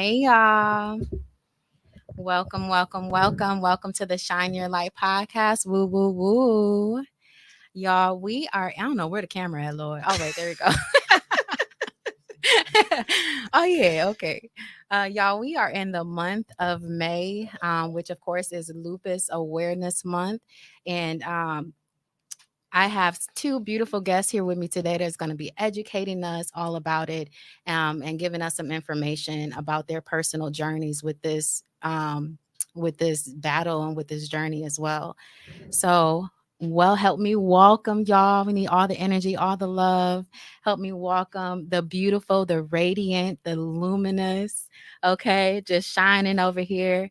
Hey y'all. Welcome to the Shine Your Light podcast. Woo woo woo. Y'all, we are I don't know where the camera at, Lord. Oh wait, there we go. Oh yeah, okay. Y'all, we are in the month of May, which of course is Lupus Awareness Month. And I have two beautiful guests here with me today that's going to be educating us all about it, and giving us some information about their personal journeys with this battle and with this journey as well. So, well, help me welcome y'all. We need all the energy, all the love. Help me welcome the beautiful, the radiant, the luminous. Okay, just shining over here.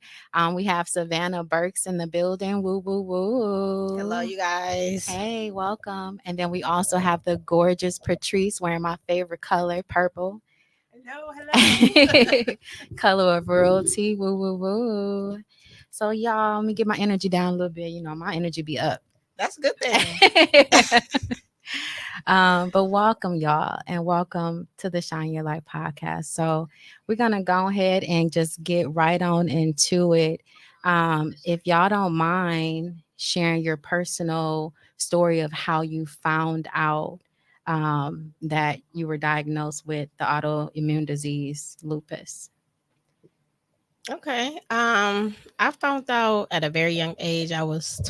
We have Savannah Burks in the building. Woo, woo, Hello, woo. you guys. Hey, welcome. And then we also have the gorgeous Patrice wearing my favorite color, purple. Hello. Color of royalty. Woo, woo, woo. So, y'all, let me get my energy down a little bit. My energy be up. That's a good thing. But welcome, y'all, and welcome to the Shine Your Light podcast. So, we're going to go ahead and just get right on into it. If y'all don't mind sharing your personal story of how you found out that you were diagnosed with the autoimmune disease lupus. Okay. I found out at a very young age. I was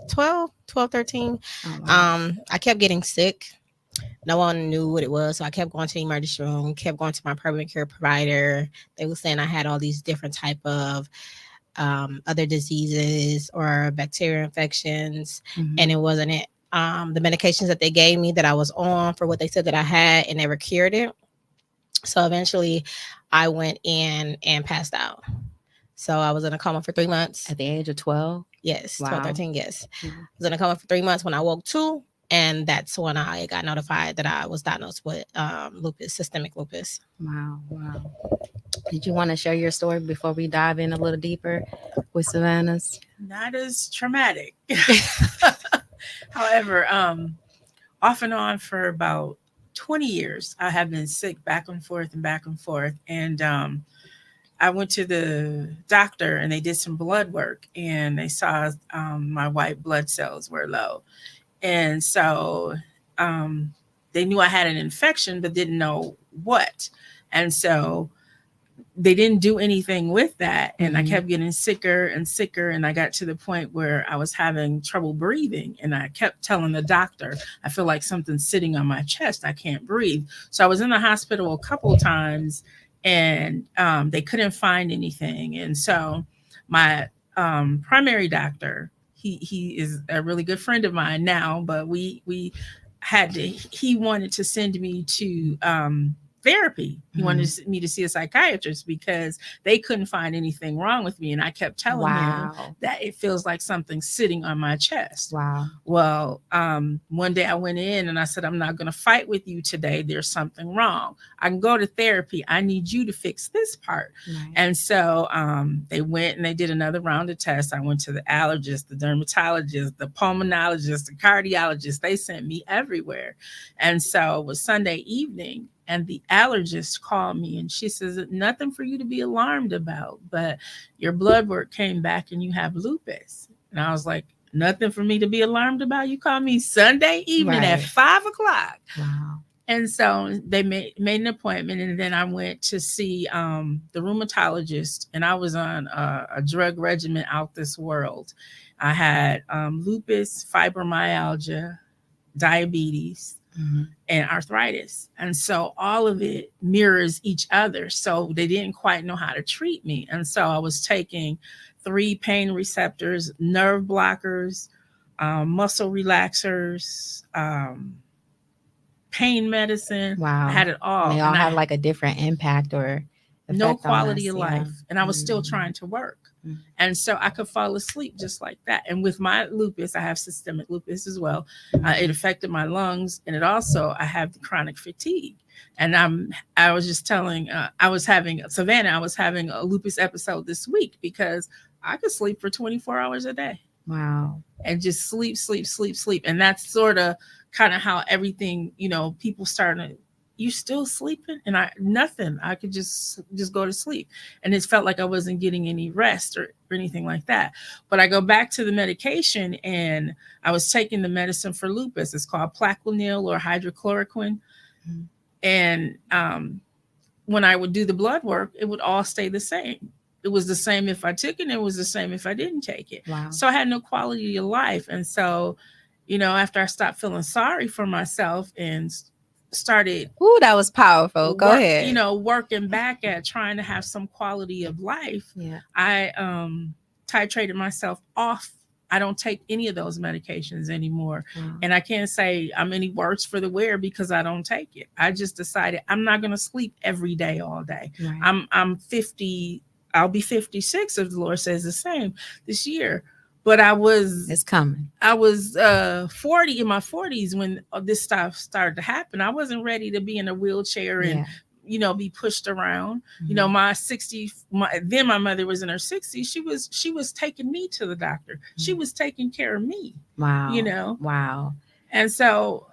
12, 13. Oh, wow. I kept getting sick. No one knew what it was. So I kept going to the emergency room, kept going to my primary care provider. They were saying I had all these different type of other diseases or bacterial infections, and Mhm. it wasn't it. The medications that they gave me that I was on for what they said that I had, it never cured it. So eventually I went in and passed out. So I was in a coma for 3 months. At the age of 12? Yes, 12, Wow. 13, yes. Mhm. I was in a coma for 3 months when I woke to, and that's when I got notified that I was diagnosed with lupus, systemic lupus. Wow. Wow. Did you want to share your story before we dive in a little deeper with Savannah's? Not as traumatic. However, off and on for about 20 years, I have been sick back and forth and back and forth. And I went to the doctor and they did some blood work and they saw my white blood cells were low. And so they knew I had an infection, but didn't know what. And so they didn't do anything with that, and I Mhm. kept getting sicker and sicker, and I got to the point where I was having trouble breathing, and I kept telling the doctor, I feel like something's sitting on my chest, I can't breathe. So I was in the hospital a couple times, and they couldn't find anything. And so my primary doctor, he is a really good friend of mine now, but we had to, he wanted to send me to therapy. He wanted me to see a psychiatrist because they couldn't find anything wrong with me. And I kept telling him Wow. that it feels like something's sitting on my chest. Wow. Well, one day I went in and I said, I'm not going to fight with you today. There's something wrong. I can go to therapy. I need you to fix this part. Right. And so they went and they did another round of tests. I went to the allergist, the dermatologist, the pulmonologist, the cardiologist. They sent me everywhere. And so it was Sunday evening, and the allergist called me and she says, nothing for you to be alarmed about, but your blood work came back and you have lupus. And I was like, nothing for me to be alarmed about? You called me Sunday evening at Right. 5 o'clock. Wow. And so they made an appointment, and then I went to see the rheumatologist, and I was on a drug regimen out this world. I had lupus, fibromyalgia, diabetes, Mhm. and arthritis. And so all of it mirrors each other. So they didn't quite know how to treat me. And so I was taking 3 pain receptors, nerve blockers, muscle relaxers, pain medicine. I Wow. had it And all. they all And have I like a different impact or no effect on quality us. of Yeah. life. And I was still Mhm. trying to work. Mhm. And so I could fall asleep just like that. And with my lupus, I have systemic lupus as well. It affected my lungs, and it also, I have the chronic fatigue. And I was just telling, I was having Savannah, I was having a lupus episode this week because I could sleep for 24 hours a day Wow. and just sleep, sleep, sleep, sleep. And that's sort of kind of how everything, people started, you still sleeping? And nothing. I could just go to sleep. And it felt like I wasn't getting any rest or anything like that. But I go back to the medication, and I was taking the medicine for lupus. It's called Plaquenil or hydrochloroquine. Mhm. And when I would do the blood work, it would all stay the same. It was the same if I took it, it was the same if I didn't take it. Wow. So I had no quality of life. And so, after I stopped feeling sorry for myself and started Ooh, that was powerful. Go ahead. working back at trying to have some quality of life, Yeah. I titrated myself off. I don't take any of those medications anymore. Wow. And I can't say I'm any worse for the wear because I don't take it. I just decided I'm not going to sleep every day all day. Right. I'm 50. I'll be 56 if the Lord says the same this year. But It's coming. I was 40 in my 40s when this stuff started to happen. I wasn't ready to be in a wheelchair and be pushed around. Mhm. My 60, then my mother was in her 60s. She was taking me to the doctor. She was taking care of me. Wow. Wow. And so,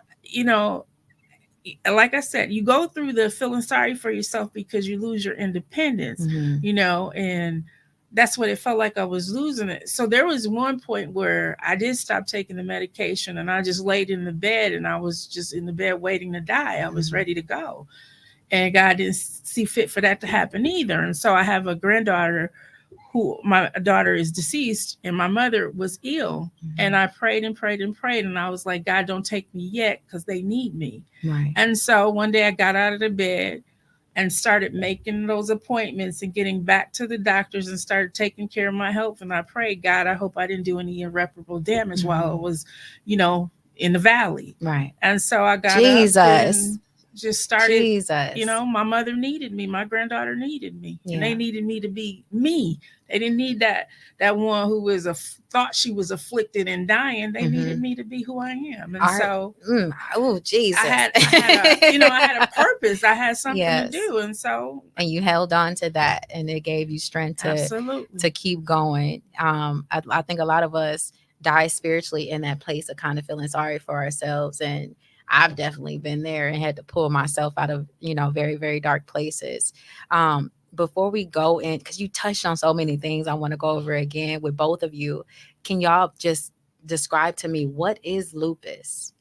like I said, you go through the feeling sorry for yourself because you lose your independence, Mhm. And that's what it felt like I was losing it. So there was one point where I did stop taking the medication, and I just laid in the bed, and I was just in the bed waiting to die. I was ready to go. And God didn't see fit for that to happen either. And so I have a granddaughter who, my daughter is deceased, and my mother was ill. And I prayed and prayed and prayed. And I was like, God, don't take me yet because they need me. Right. And so one day I got out of the bed and started making those appointments and getting back to the doctors and started taking care of my health. And I prayed, God, I hope I didn't do any irreparable damage while I was, in the valley. Right. And so I got Jesus. up and just started, Jesus. my mother needed me. My granddaughter needed me. Yeah. And they needed me to be me. They didn't need that one who was thought she was afflicted and dying. They needed me to be who I am. And oh, Jesus. I had a purpose. I had something Yes. to do. And so, and you held on to that, and it gave you strength absolutely, to keep going. I think a lot of us die spiritually in that place of kind of feeling sorry for ourselves, and I've definitely been there and had to pull myself out of very, very dark places. Before we go in, because you touched on so many things, I want to go over again with both of you. Can y'all just describe to me, what is lupus?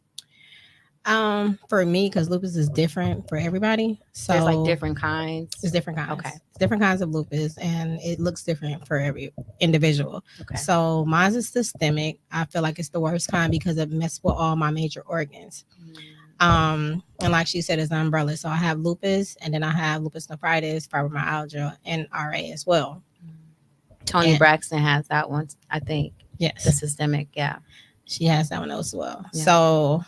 For me, because lupus is different for everybody. So there's like different kinds. It's different kinds. Okay. It's different kinds of lupus, and it looks different for every individual. Okay. So mine is systemic. I feel like it's the worst kind because it messes with all my major organs. And like she said, it's an umbrella. So I have lupus, and then I have lupus nephritis, fibromyalgia, and RA as well. Toni Braxton has that one, I think. Yes. The systemic, yeah. She has that one as well. Yeah. So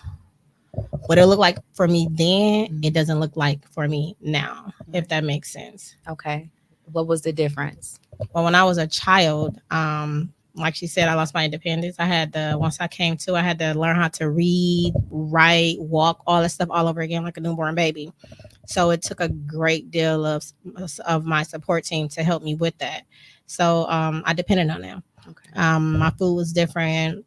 what it looked like for me then, it doesn't look like for me now, if that makes sense. Okay. What was the difference? Well, when I was a child, like she said, I lost my independence. Once I came to, I had to learn how to read, write, walk, all that stuff all over again like a newborn baby. So it took a great deal of my support team to help me with that. So I depended on them. Okay. My food was different.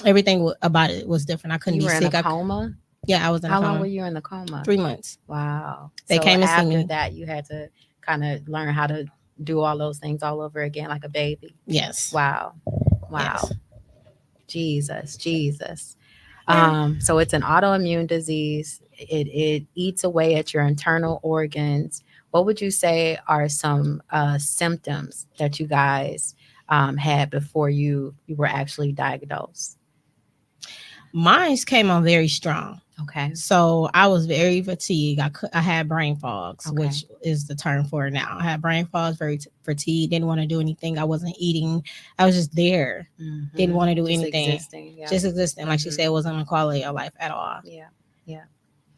Everything about it was different. I couldn't be sick. In a coma? Yeah, I was in a coma. How long were you in the coma? 3 months. Wow. They came and see me. After that, you had to kind of learn how to do all those things all over again like a baby. Yes. Wow. Yes. Jesus. So it's an autoimmune disease. It eats away at your internal organs. What would you say are some symptoms that you guys had before you were actually diagnosed? Mine came on very strong. Okay. So I was very fatigued. I had brain fogs, Okay. which is the term for it now. I had brain fogs, very fatigued, didn't want to do anything. I wasn't eating. I was just there. Mm-hmm. Didn't want to do just anything. Existing, Just existing. Like she said, it wasn't a quality of life at all. Yeah.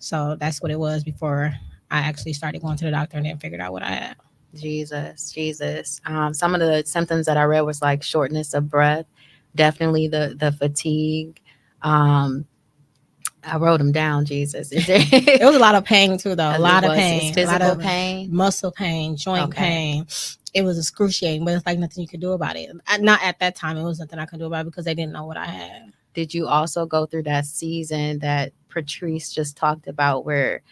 So that's what it was before I actually started going to the doctor and then figured out what I had. Jesus. Some of the symptoms that I read was like shortness of breath, definitely the fatigue. I wrote them down, Jesus. It was a lot of pain too, though. A lot of pain. It's physical pain? Muscle pain, joint pain. It was excruciating, but it's like nothing you could do about it. Not at that time. It was nothing I could do about it because they didn't know what I had. Did you also go through that season that Patrice just talked about where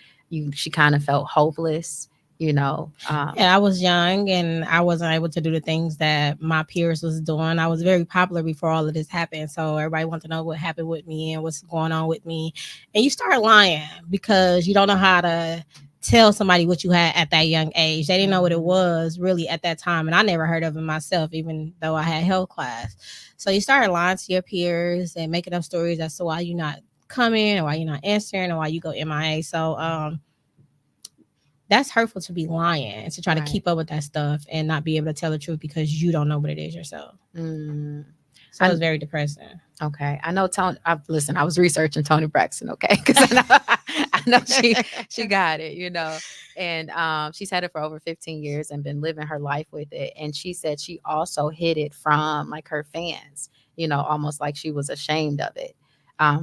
she kind of felt hopeless, you know. Yeah, I was young and I wasn't able to do the things that my peers was doing. I was very popular before all of this happened. So everybody wanted to know what happened with me and what's going on with me. And you start lying because you don't know how to tell somebody what you had at that young age. They didn't know what it was really at that time. And I never heard of it myself, even though I had health class. So you started lying to your peers and making up stories as to why you're not coming or why you're not answering or why you go MIA. So that's hurtful to be lying and to try to keep up with that stuff and not be able to tell the truth because you don't know what it is yourself. So it was very depressing. Okay, I know Tony. Listen, I was researching Tony Braxton. Okay, because I know she got it. You know, and she's had it for over 15 years and been living her life with it. And she said she also hid it from like her fans. You know, almost like she was ashamed of it.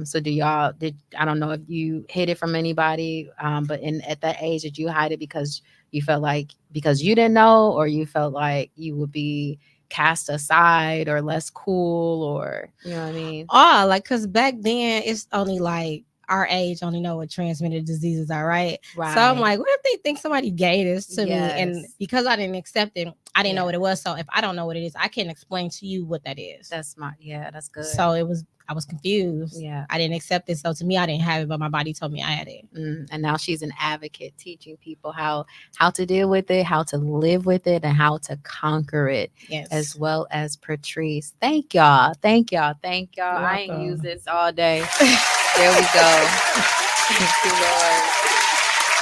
So I don't know if you hid it from anybody, but at that age, did you hide it because you felt like because you didn't know, or you felt like you would be cast aside or less cool, or you know what I mean? Oh, like because back then it's only like our age only know what transmitted diseases are, right? So I'm like, what if they think somebody gave this to me? And because I didn't accept it, I didn't know what it was. So if I don't know what it is, I can't explain to you what that is. That's smart. Yeah, that's good. So I was confused. Yeah, I didn't accept it. So to me, I didn't have it, but my body told me I had it. And now she's an advocate, teaching people how to deal with it, how to live with it, and how to conquer it. Yes. As well as Patrice. Thank y'all. Thank y'all. Thank y'all. I ain't use this all day. There we go. Thank you, Lord.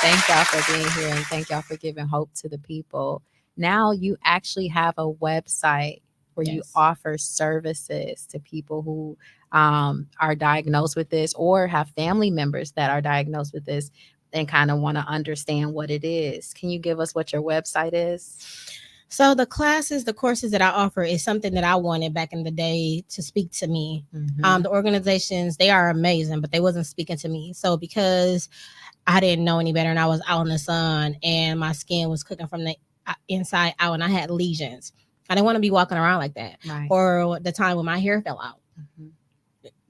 Thank y'all for being here, and thank y'all for giving hope to the people. Now you actually have a website where you offer services to people who are diagnosed with this or have family members that are diagnosed with this and kind of want to understand what it is. Can you give us what your website is? So the courses that I offer is something that I wanted back in the day to speak to me. The organizations, they are amazing, but they wasn't speaking to me. So because I didn't know any better and I was out in the sun and my skin was cooking from the inside out and I had lesions, I didn't want to be walking around like that. Right. Or the time when my hair fell out.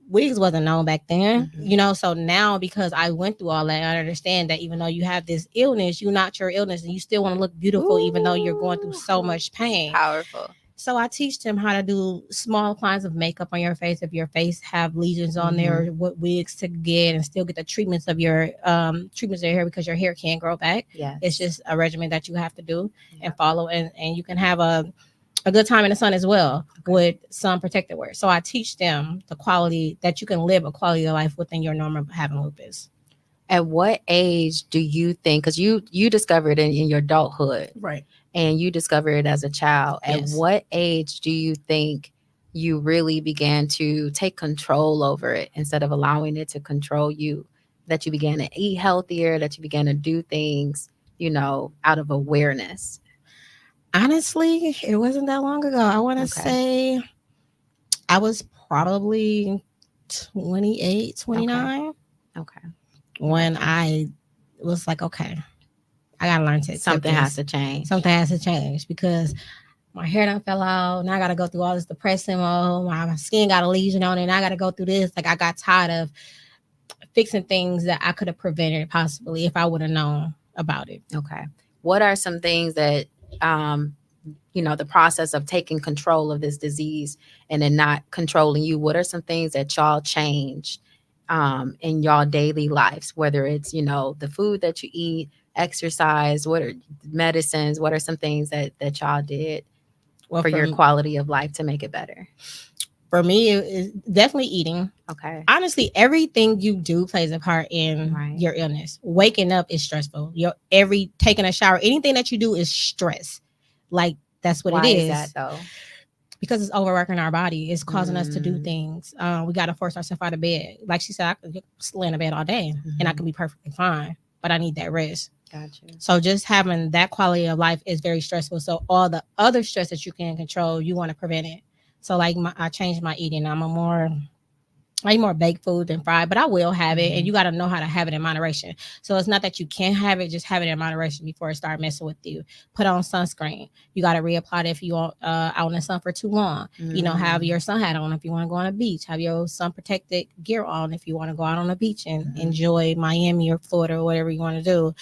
Wigs wasn't known back then, you know. So now, because I went through all that, I understand that even though you have this illness, you're not your illness, and you still want to look beautiful, even though you're going through so much pain. Powerful. So I teach them how to do small appliances of makeup on your face if your face have lesions on there, what wigs to get, and still get the treatments of your hair because your hair can't grow back. Yeah, it's just a regimen that you have to do and follow, and you can have a good time in the sun as well with sun protective wear. So I teach them the quality that you can live a quality of life within your norm of having lupus. At what age do you think, because you discovered it in your adulthood, right? And you discovered it as a child. At what age do you think you really began to take control over it instead of allowing it to control you? That you began to eat healthier, that you began to do things, you know, out of awareness? Honestly, it wasn't that long ago. I want to say I was probably 28, 29. Okay. When I was like, okay, I got to learn to accept something has to change. Something has to change because my hair done fell out. Now I got to go through all this depressing mode. My skin got a lesion on it. And I got to go through this. Like, I got tired of fixing things that I could have prevented possibly if I would have known about it. Okay. What are some things that, you know, the process of taking control of this disease and then not controlling you? What are some things that y'all changed in y'all daily lives, whether it's, you know, the food that you eat, exercise, what are medicines, what are some things that y'all did for your quality of life to make it better? For me, it's definitely eating. Okay. Honestly, everything you do plays a part in your illness. Waking up is stressful. Taking a shower, anything that you do is stress. Like, that's what it is. Why is that though? Because it's overworking our body. It's causing us to do things. We got to force ourselves out of bed. Like she said, I could lay in the bed all day and I can be perfectly fine, but I need that rest. Gotcha. So just having that quality of life is very stressful. So all the other stress that you can control, you want to prevent it. So like I changed my eating. I'm a more I eat more baked food than fried, but I will have it, and you got to know how to have it in moderation. So it's not that you can't have it, just have it in moderation before it start messing with you. Put on sunscreen. You got to reapply it if you are out in the sun for too long. You know, have your sun hat on if you want to go on a beach. Have your sun protected gear on if you want to go out on a beach and enjoy Miami or Florida or whatever you want to do.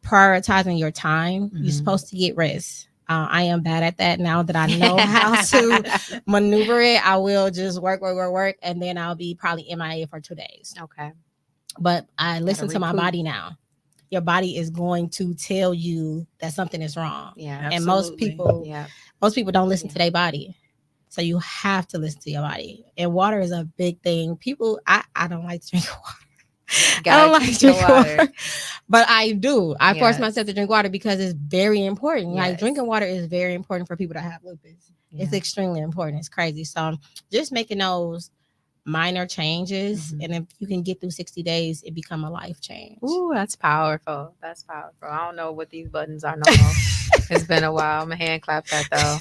Prioritizing your time. You're supposed to get rest. I am bad at that now that I know how to maneuver it. I will just work, and then I'll be probably MIA for 2 days. Okay. But I listen to my recoup. body now. Your body is going to tell you that something is wrong. Yeah. And most people don't listen to their body. So you have to listen to your body. And water is a big thing. People, I don't like to drink water. I don't like to drink water. But I do. I force myself to drink water because it's very important. Like drinking water is very important for people that have lupus. It's extremely important. It's crazy. So just making those minor changes, and if you can get through 60 days, it become a life change. Ooh, that's powerful. That's powerful. I don't know what these buttons are no more. It's been a while. My hand clap that though.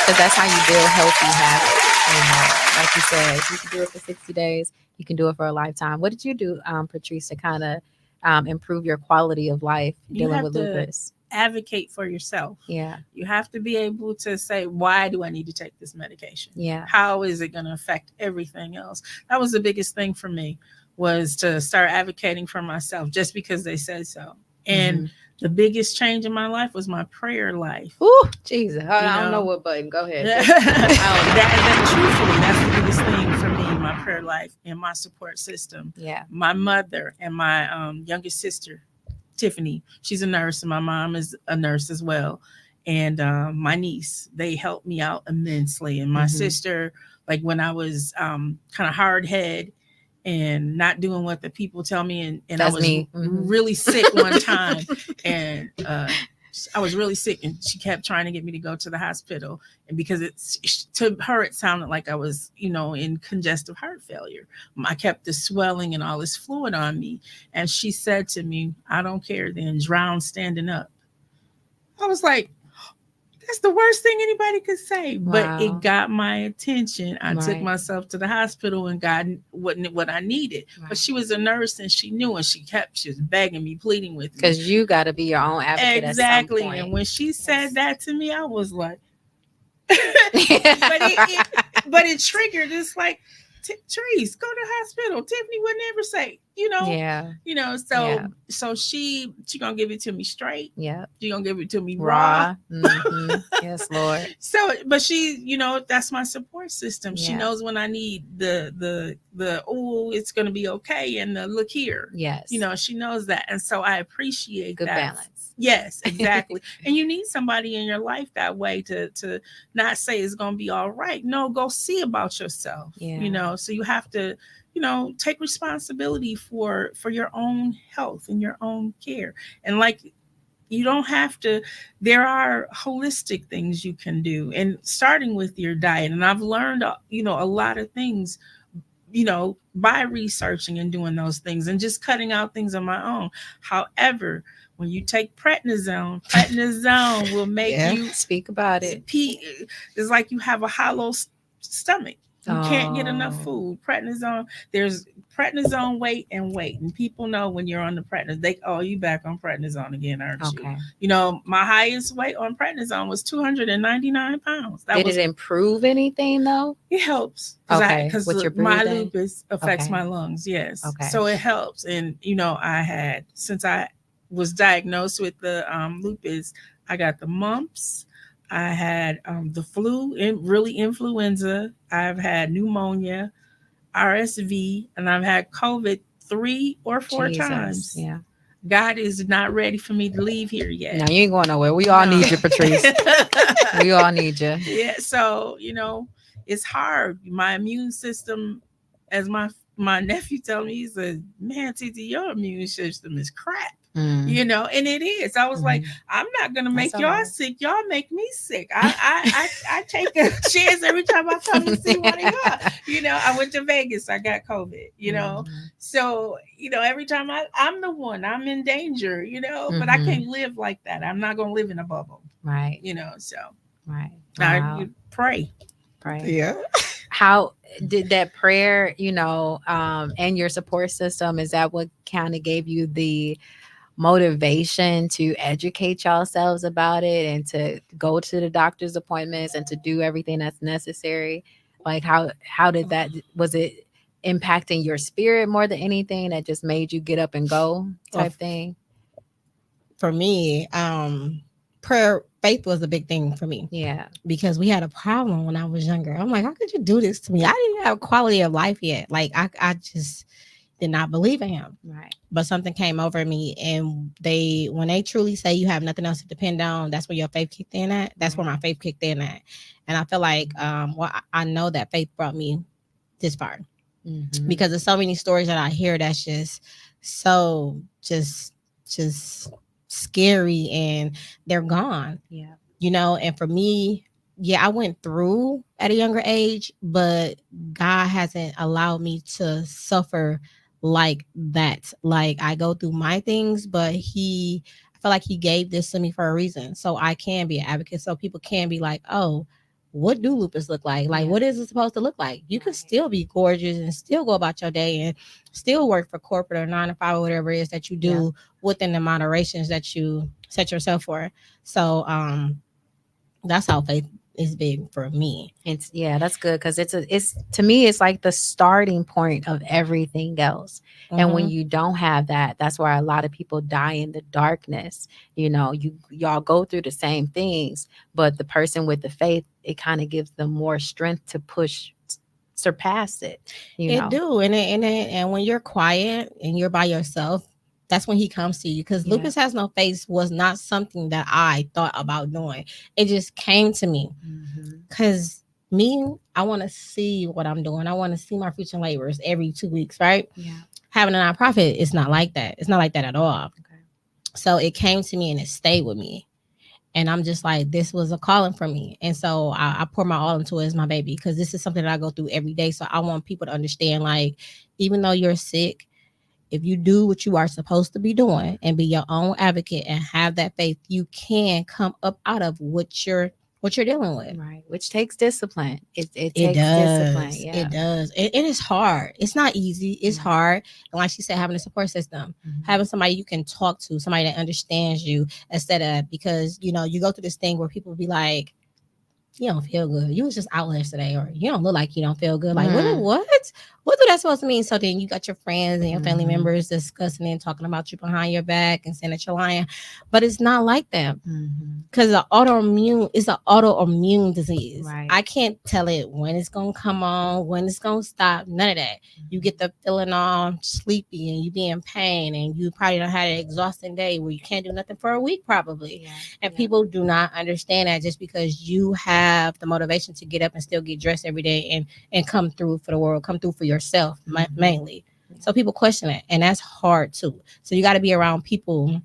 Because that's how you build healthy habits. You know, like you said, if you can do it for 60 days, you can do it for a lifetime. What did you do, Patrice, to kind of improve your quality of life dealing with lupus? Advocate for yourself. Yeah. You have to be able to say, why do I need to take this medication? Yeah. How is it going to affect everything else? That was the biggest thing for me, was to start advocating for myself just because they said so. And the biggest change in my life was my prayer life. Ooh, Jesus. I don't know what button. Go ahead. Truthfully, that's the biggest thing for me, my prayer life and my support system. Yeah. My mother and my youngest sister, Tiffany, she's a nurse, and my mom is a nurse as well. And my niece, they helped me out immensely. And my sister, like when I was kind of hard head and not doing what the people tell me, and I was really sick one time, and I was really sick, and she kept trying to get me to go to the hospital. And because to her, it sounded like I was, in congestive heart failure. I kept the swelling and all this fluid on me. And she said to me, I don't care, then drown standing up. I was like, that's the worst thing anybody could say. Wow. But it got my attention. I took myself to the hospital and got what I needed. Right. But she was a nurse, and she knew, and she was begging me, pleading with me. Because you got to be your own advocate. Exactly. At some point. And when she said that to me, I was like, but it triggered. It's like, Therese, go to the hospital. Tiffany would never say, so she gonna give it to me straight. Yeah. She gonna give it to me raw. Yes, Lord. So, but she, that's my support system. Yeah. She knows when I need the it's gonna be okay, and the look here. Yes. She knows that. And so I appreciate good that. Balance. Yes, exactly. And you need somebody in your life that way to not say it's going to be all right. No, go see about yourself. Yeah. So you have to, take responsibility for your own health and your own care. And like, you don't have to, there are holistic things you can do, and starting with your diet. And I've learned, a lot of things, by researching and doing those things and just cutting out things on my own. However, when you take prednisone will make you speak about it. It's like you have a hollow stomach. You can't get enough food. Prednisone, there's prednisone weight, and people know when you're on the prednisone, you back on prednisone again, aren't you? My highest weight on prednisone was 299 pounds. Did it improve anything though? It helps. Because my lupus affects my lungs. Yes. Okay. So it helps. And, since I was diagnosed with the lupus, I got the mumps. I had the flu, and really influenza. I've had pneumonia, RSV, and I've had COVID 3 or 4 times. Yeah. God is not ready for me to leave here yet. No, you ain't going nowhere. We all need you, Patrice. We all need you. Yeah. So, it's hard. My immune system, as my nephew told me, he said, man, Titi, your immune system is crap. And it is. I was like, I'm not gonna make y'all sick. Y'all make me sick. I take a chance every time I come to see what they are. I went to Vegas. I got COVID. So every time I'm the one. I'm in danger. But I can't live like that. I'm not gonna live in a bubble. Right. So right. I pray. Right. Yeah. How did that prayer, and your support system, is that what kind of gave you the motivation to educate yourselves about it and to go to the doctor's appointments and to do everything that's necessary? Like how did that, was it impacting your spirit more than anything that just made you get up and go Well, type thing? for me, prayer, faith was a big thing for me Yeah. because we had a problem when I was younger. I'm like, how could you do this to me? I didn't have quality of life yet. Like I just did not believe in him. Right. But something came over me, and when they truly say you have nothing else to depend on, that's where your faith kicked in at. That's where my faith kicked in at. And I feel like I know that faith brought me this far Mm-hmm. because there's so many stories that I hear that's just so just scary, and they're gone. Yeah. And for me, yeah, I went through at a younger age, but God hasn't allowed me to suffer like that. Like I go through my things, but I feel like he gave this to me for a reason. So I can be an advocate. So people can be like, oh, what do lupus look like? Like, Yeah. what is it supposed to look like? You can still be gorgeous and still go about your day and still work for corporate or 9 to 5 or whatever it is that you do within the moderations that you set yourself for. So, that's how faith is big for me. It's, yeah, that's good because it's to me it's like the starting point of everything else. And when Mhm. you don't have that, that's why a lot of people die in the darkness. Y'all go through the same things, but the person with the faith, it kind of gives them more strength to push, surpass it. It do, and when you're quiet and you're by yourself, that's when he comes to you. Because Yeah. Lupus Has No Face was not something that I thought about doing. It just came to me. Mhm. Because I want to see what I'm doing. I want to see my future laborers every 2 weeks, right? Yeah. Having a nonprofit, it's not like that. It's not like that at all. Okay. So it came to me and it stayed with me. And I'm just like, this was a calling for me. And so I pour my all into it as my baby because this is something that I go through every day. So I want people to understand, like, even though you're sick, if you do what you are supposed to be doing and be your own advocate and have that faith, you can come up out of what you're dealing with. Right. Which takes discipline. It It takes discipline. does. Yeah. It does. It is hard. It's not easy. It's hard. And like she said, having a support system, having somebody you can talk to, somebody that understands you, instead of, because you go through this thing where people be like, you don't feel good. You was just out yesterday, or you don't look like you don't feel good. Like, what do that supposed to mean? So then you got your friends and your family members discussing and talking about you behind your back and saying that you're lying. But it's not like that. Because the autoimmune is an autoimmune disease. Right. I can't tell it when it's gonna come on, when it's gonna stop. None of that. You get the feeling all sleepy and you be in pain, and you probably don't had an exhausting day where you can't do nothing for a week probably. Yeah. And people do not understand that just because you have the motivation to get up and still get dressed every day and come through for the world, come through for yourself mainly. So people question it, and that's hard too. So you got to be around people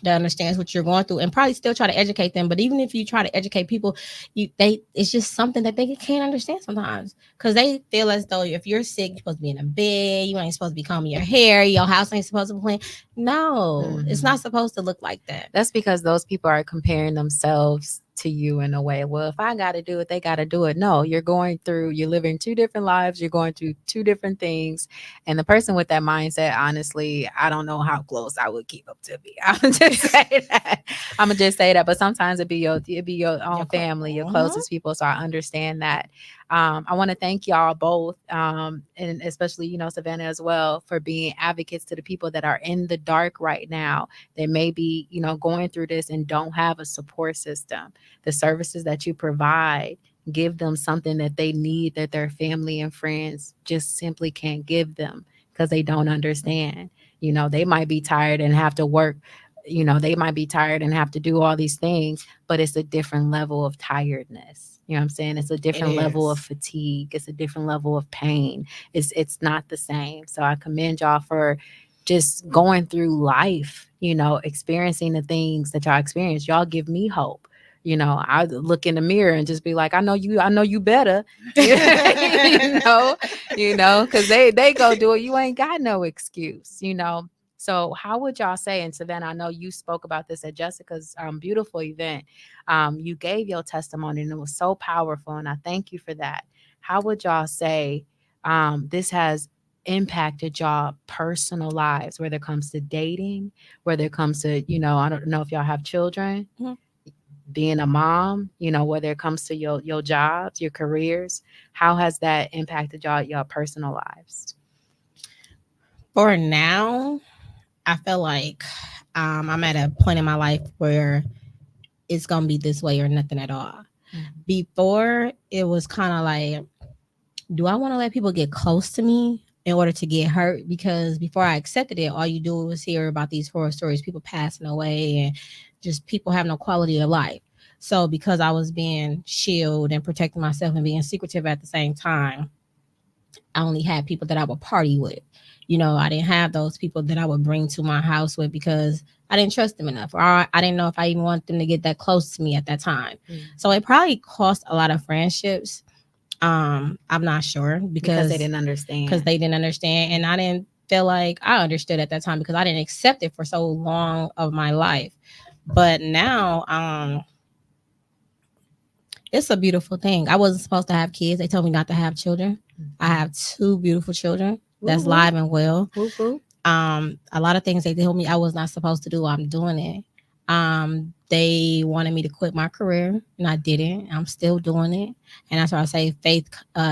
that understands what you're going through and probably still try to educate them. But even if you try to educate people, it's just something that they can't understand sometimes, because they feel as though if you're sick, you're supposed to be in a bed, you ain't supposed to be combing your hair, your house ain't supposed to be clean. No, it's not supposed to look like that. That's because those people are comparing themselves to you in a way. Well, if I got to do it, they got to do it. No, you're living two different lives. You're going through two different things. And the person with that mindset, honestly, I don't know how close I would keep up to be. I'm gonna just say that. But sometimes it'd be your own family, your closest people. So I understand that. I want to thank y'all both, and especially, Savannah as well, for being advocates to the people that are in the dark right now. They may be, going through this and don't have a support system. The services that you provide, give them something that they need that their family and friends just simply can't give them because they don't understand. They might be tired and have to work. They might be tired and have to do all these things, but it's a different level of tiredness. You know what I'm saying? It's a different level of fatigue. It's a different level of pain. It's not the same. So I commend y'all for just going through life, experiencing the things that y'all experience. Y'all give me hope. I look in the mirror and just be like, I know you better, because they go do it. You ain't got no excuse, So, how would y'all say, and Savannah, I know you spoke about this at Jessica's beautiful event. You gave your testimony, and it was so powerful, and I thank you for that. How would y'all say this has impacted y'all personal lives, whether it comes to dating, whether it comes to, I don't know if y'all have children, Mhm. being a mom, whether it comes to your jobs, your careers, how has that impacted y'all personal lives? For now, I feel like I'm at a point in my life where it's gonna be this way or nothing at all. Mhm. Before, it was kind of like, do I want to let people get close to me in order to get hurt? Because before I accepted it, all you do was hear about these horror stories, people passing away, and just people have no quality of life. So because I was being shielded and protecting myself and being secretive at the same time, I only had people that I would party with. I didn't have those people that I would bring to my house with because I didn't trust them enough, or I didn't know if I even want them to get that close to me at that time. Mhm. So it probably cost a lot of friendships. I'm not sure Because they because didn't understand. they didn't understand, and I didn't feel like I understood at that time because I didn't accept it for so long of my life. But now, it's a beautiful thing. I wasn't supposed to have kids. They told me not to have children. I have two beautiful children that's Woo woo. live and well. Woo woo. A lot of things they told me I was not supposed to do, I'm doing it. They wanted me to quit my career, and I didn't. I'm still doing it, and that's why I say faith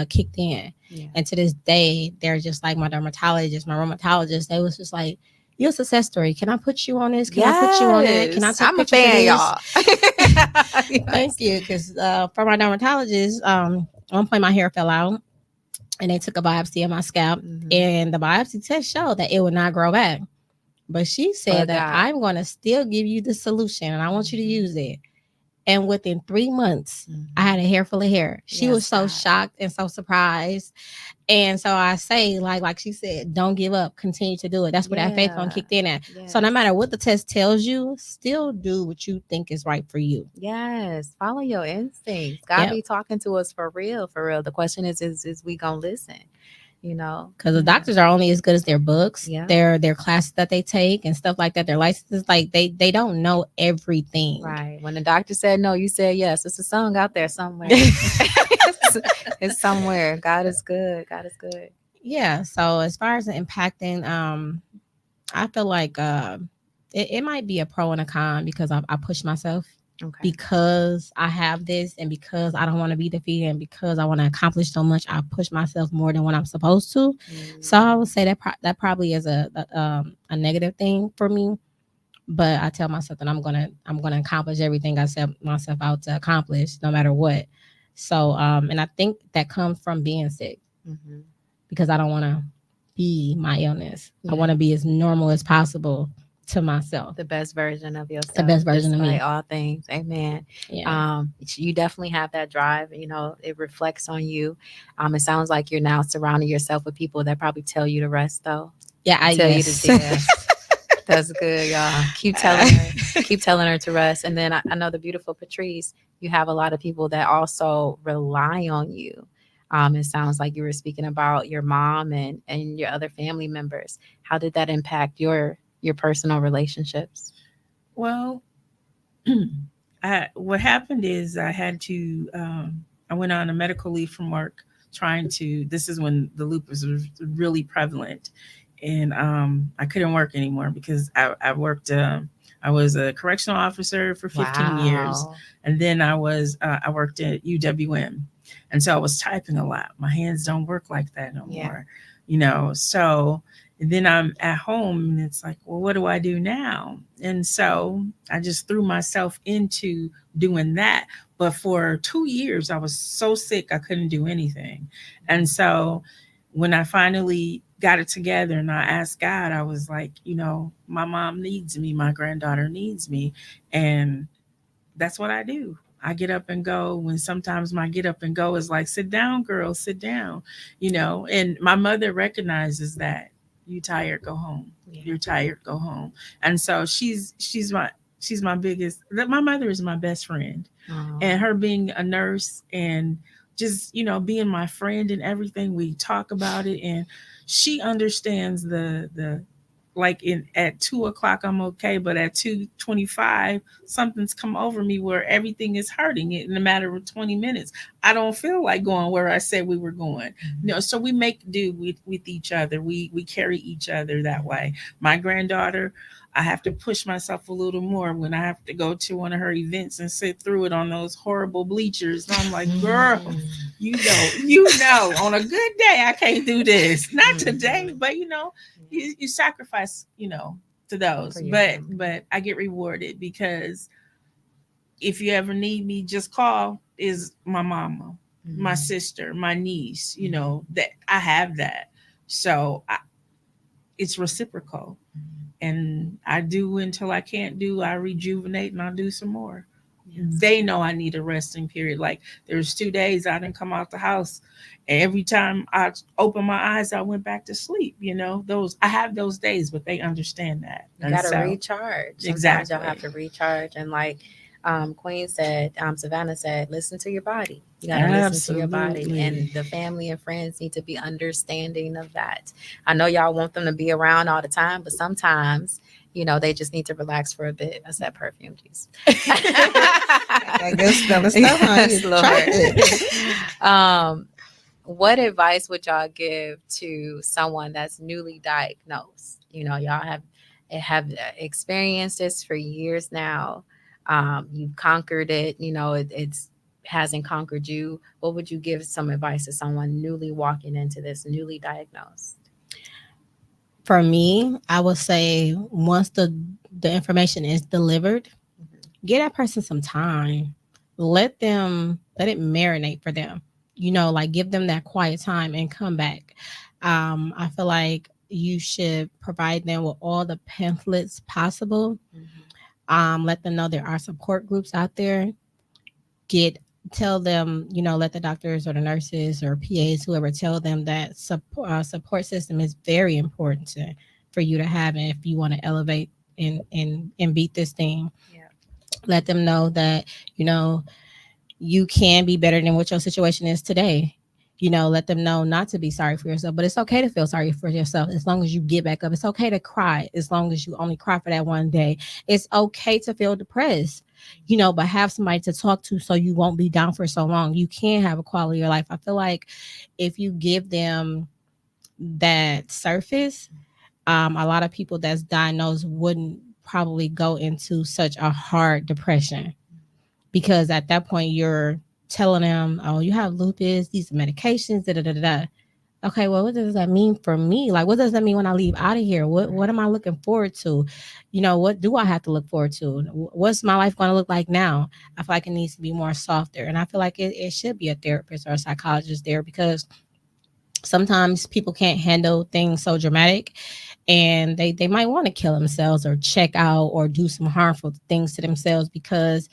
kicked in. Yeah. And to this day, they're just like my dermatologist, my rheumatologist. They was just like, "You're a success story. Can I put you on this? Can I put you on that? Can I Yes. take I'm a pictures of fan, this?" y'all. Thank Yes. you, because for my dermatologist, at one point my hair fell out, and they took a biopsy of my scalp, Mhm. and the biopsy test showed that it would not grow back. But she said But that God. I'm going to still give you the solution, and I want you to Mhm. use it. And within 3 months, I Mhm. had a hair full of hair. She was Yes, so God. shocked and so surprised. And so I say, like she said, don't give up. Continue to do it. That's where that faith one Yeah. kicked in at. So no Yes. matter what the test tells you, still do what you think is right for you. Yes. Follow your instincts. God Yep. be talking to us for real, for real. The question is we gonna listen? You know? Because the Yeah. doctors are only as good as their books, Yeah. their classes that they take and stuff like that, their licenses. Like they don't know everything. Right. When the doctor said no, you said yes. It's a song out there somewhere. it's, it's somewhere. God is good. God is good. Yeah. So as far as the impacting, I feel like it might be a pro and a con because I push myself Okay. because I have this and because I don't want to be defeated and because I want to accomplish so much. I push myself more than what I'm supposed to. So I would say that that probably is a negative thing for me. But I tell myself that I'm gonna accomplish everything I set myself out to accomplish, no matter what. So and I think that comes from being sick Mm-hmm. because I don't want to be my illness. I Yeah. want to be as normal as possible to myself, The best version of the yourself, best version of despite me. all things. Amen. Yeah. You definitely have that drive. It reflects on you. It sounds like you're now surrounding yourself with people that probably tell you to rest, though. Yeah. I Tell you to yes. do yes. That's good, y'all. Keep telling her. Keep telling her to rest. And then I know the beautiful Patrice, you have a lot of people that also rely on you. It sounds like you were speaking about your mom and your other family members. How did that impact your personal relationships? Well, what happened is I had to. I went on a medical leave from work, trying to. This is when the lupus was really prevalent, and I couldn't work anymore because I worked. I was a correctional officer for 15 years, Wow. and then I worked at UWM, and so I was typing a lot. My hands don't work like that no Yeah. more, So and then I'm at home, and it's like, well, what do I do now? And so I just threw myself into doing that. But for 2 years, I was so sick, I couldn't do anything. And so when I finally got it together and I asked God, I was like, my mom needs me, my granddaughter needs me. And that's what I do. I get up and go when sometimes my get up and go is like, sit down, girl, sit down, and my mother recognizes that. You tired, go home. Yeah. You're tired, go home. And so she's my biggest, my mother is my best friend. Oh, And her being a nurse and just, being my friend and everything, we talk about it. And she understands the like in at 2 o'clock I'm okay, but at 2:25 something's come over me where everything is hurting it in a matter of 20 minutes. I don't feel like going where I said we were going. So we make do with each other. We carry each other that way. My granddaughter, I have to push myself a little more when I have to go to one of her events and sit through it on those horrible bleachers. And I'm like, girl, on a good day, I can't do this. Not today, but you sacrifice, to those. For your But family. I get rewarded because if you ever need me, just call. Is my mama, my sister, my niece. That I have that. So it's reciprocal, and I do until I can't do. I rejuvenate and I do some more. They know I need a resting period. Like there's 2 days I didn't come out the house. And every time I opened my eyes, I went back to sleep. Those I have those days, but they understand that. You And gotta so, recharge. Sometimes exactly. you'll have to recharge, and like Queen said, Savannah said, listen to your body. You gotta listen to your body, Absolutely. and the family and friends need to be understanding of that. I know y'all want them to be around all the time, but sometimes they just need to relax for a bit. That's that perfume juice. I guess smell the stuff, huh? Yes, You tried it. Lord. What advice would y'all give to someone that's newly diagnosed? Y'all have experienced this for years now. You've conquered it. It's hasn't conquered you. What would you give some advice to someone newly walking into this, newly diagnosed? For me, I would say once the information is delivered, give that person some time. Let it marinate for them. Like give them that quiet time and come back. I feel like you should provide them with all the pamphlets possible. Let them know there are support groups out there. Tell them, let the doctors or the nurses or PAs, whoever, tell them that support system is very important for you to have, and if you want to elevate and beat this thing. Let them know that you can be better than what your situation is today. Let them know not to be sorry for yourself, but it's okay to feel sorry for yourself as long as you get back up. It's okay to cry as long as you only cry for that one day. It's okay to feel depressed, but have somebody to talk to so you won't be down for so long. You can have a quality of life. I feel like if you give them that surface, a lot of people that's diagnosed wouldn't probably go into such a hard depression, because at that point you're telling them, oh, you have lupus, these are medications, da da da da. Okay, well, what does that mean for me? Like, what does that mean when I leave out of here? What am I looking forward to? What do I have to look forward to? What's my life going to look like now? I feel like it needs to be more softer, and I feel like it should be a therapist or a psychologist there, because sometimes people can't handle things so dramatic, and they might want to kill themselves or check out or do some harmful things to themselves, because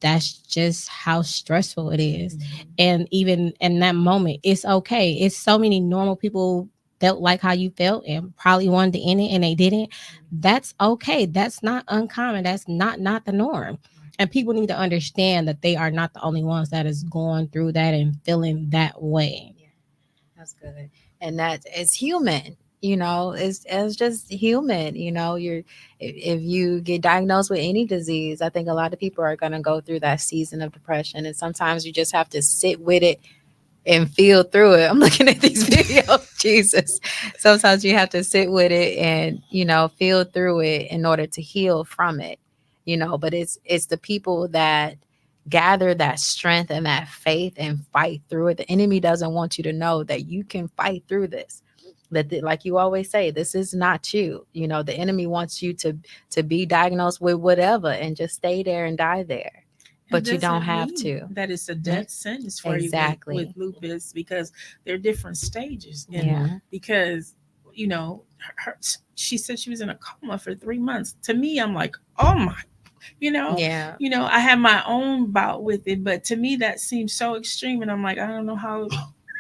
that's just how stressful it is. And even in that moment, it's okay. It's so many normal people felt like how you felt and probably wanted to end it and they didn't. That's okay. That's not uncommon. That's not the norm. And people need to understand that they are not the only ones that is going through that and feeling that way. That's good. And that is human. It's just human. If you get diagnosed with any disease, I think a lot of people are going to go through that season of depression, and sometimes you just have to sit with it and feel through it. I'm looking at these videos. Jesus. Sometimes you have to sit with it and feel through it in order to heal from it. But it's the people that gather that strength and that faith and fight through it. The enemy doesn't want you to know that you can fight through this. Like you always say, this is not you. The enemy wants you to be diagnosed with whatever and just stay there and die there. But you don't have to. That it's a death sentence for Exactly. you with lupus, because there are different stages. And Yeah. because, she said she was in a coma for 3 months. To me, I'm like, oh my, Yeah. I have my own bout with it, but to me that seems so extreme, and I'm like, I don't know how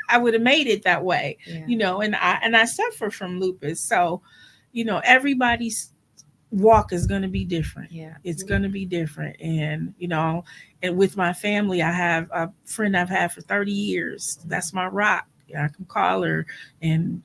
I would have made it that way. Yeah. And I suffer from lupus. So, everybody's walk is going to be different. Yeah. It's going to be different. And, and with my family, I have a friend I've had for 30 years. That's my rock. I can call her, and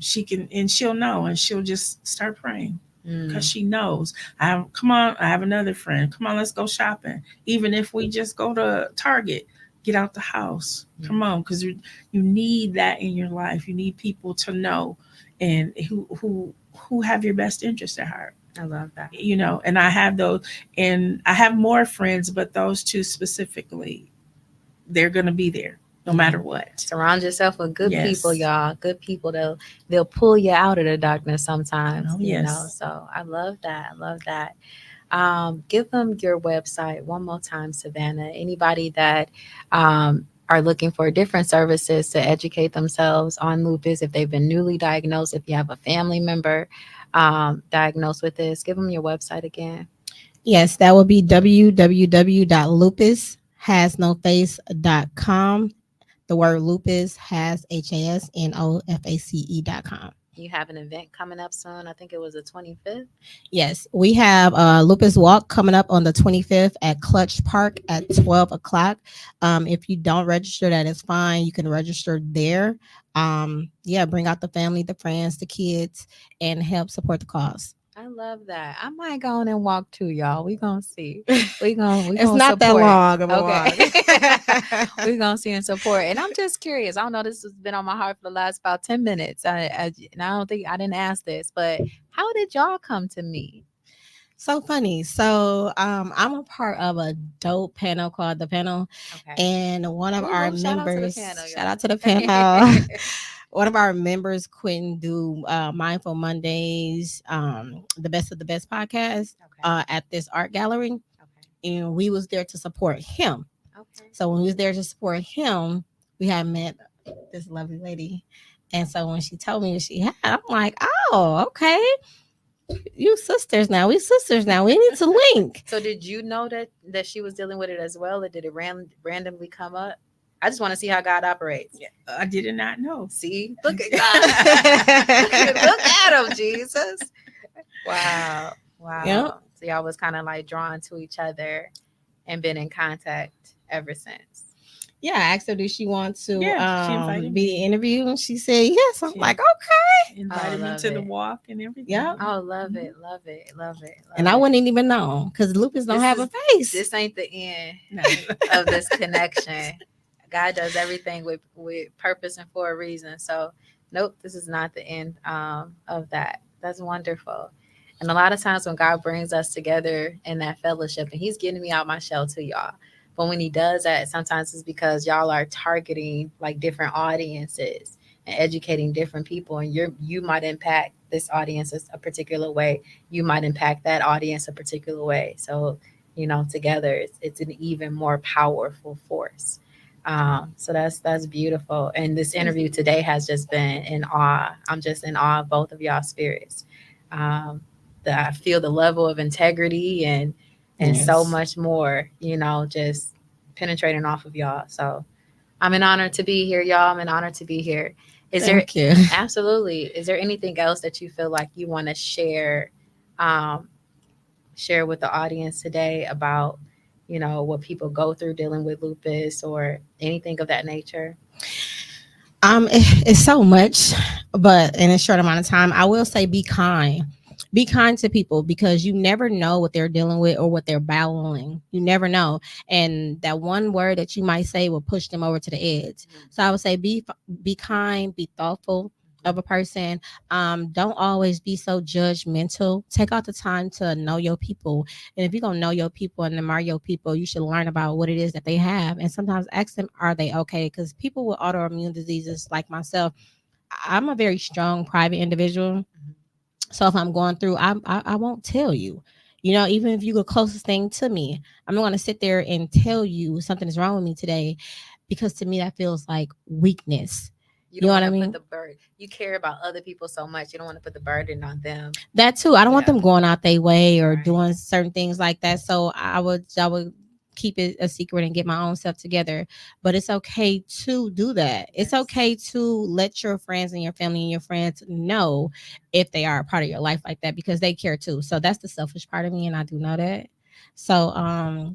she can, and she'll know, and she'll just start praying because Mm. she knows. Come on, I have another friend. Come on, let's go shopping. Even if we just go to Target, get out the house. Yeah. Come on, because you need that in your life. You need people to know, and who have your best interest at heart. I love that. And I have those, and I have more friends, but those two specifically, they're gonna be there no matter what. Surround yourself with good people, Yes. y'all. Good people. They'll pull you out of the darkness sometimes, Oh yes. So I love that. I love that. Give them your website one more time, Savannah. Anybody that are looking for different services to educate themselves on lupus, if they've been newly diagnosed, if you have a family member diagnosed with this, give them your website again. Yes, that will be www.lupushasnoface.com. The word lupus has HASNOFACE.com. You have an event coming up soon. I think it was the 25th. Yes, we have a Lupus Walk coming up on the 25th at Clutch Park at 12 o'clock. If you don't register, that is fine. You can register there. Yeah, bring out the family, the friends, the kids, and help support the cause. I love that. I might go on and walk too, y'all. We gonna see. We It's gonna not that support. long of a Okay. walk. We gonna see and support. And I'm just curious. I don't know. This has been on my heart for the last about 10 minutes. And I don't think I didn't ask this, but how did y'all come to me? So funny. So I'm a part of a dope panel called The Panel. Okay. And one of our Ooh, shout out to the members, panel, shout y'all. out to the panel. One of our members couldn't do Mindful Mondays, the Best of the Best podcast Okay. at this art gallery. Okay. And we was there to support him. Okay. So when we was there to support him, we had met this lovely lady. And so when she told me what she had, I'm like, oh, okay. You sisters now. We sisters now. We need to link. So did you know that she was dealing with it as well, or did it randomly come up? I just want to see how God operates. Yeah, I did not know. See, look at God. Look at him, Jesus. Wow, wow. Yep. So y'all was kind of like drawn to each other and been in contact ever since. Yeah, I asked her, did she want to Yeah, she invited be me. interviewed? And she said yes. I'm She- like, okay. Invited me love to the it. walk and everything. Yeah. Oh, love it, love it, love it. And love I it. wouldn't even know because lupus don't This have is- a face. This ain't the end No. of this connection. God does everything with purpose and for a reason. So, nope, this is not the end of that. That's wonderful. And a lot of times when God brings us together in that fellowship, and He's getting me out my shell too, y'all. But when He does that, sometimes it's because y'all are targeting like different audiences and educating different people, and you might impact this audience a particular way. You might impact that audience a particular way. So, together it's an even more powerful force. So that's beautiful. And this interview today has just been in awe. I'm just in awe of both of y'all spirits. Um, I feel the level of integrity and so Yes. much more, just penetrating off of y'all. So I'm an honor to be here, y'all. I'm an honor to be here. Is Thank you. there absolutely? Is there anything else that you feel like you want to um, share with the audience today about, what people go through dealing with lupus or anything of that nature? It's so much, but in a short amount of time, I will say be kind. Be kind to people because you never know what they're dealing with or what they're battling. You never know. And that one word that you might say will push them over to the edge. So I would say be kind, be thoughtful of a person. Don't always be so judgmental. Take out the time to know your people. And if you're gonna know your people and admire your people, you should learn about what it is that they have. And sometimes ask them, are they okay? Because people with autoimmune diseases like myself, I'm a very strong private individual. So if I'm going through, I won't tell you. Even if you go closest thing to me, I'm not gonna sit there and tell you something is wrong with me today, because to me that feels like weakness. You You know don't what want I to mean? put the burden. You care about other people so much. You don't want to put the burden on them. That too. I don't want Yeah. them going out their way or Right. doing certain things like that. So I would keep it a secret and get my own stuff together. But it's okay to do that. It's Yes. okay to let your friends and your family and your friends know if they are a part of your life like that, because they care too. So that's the selfish part of me, and I do know that. So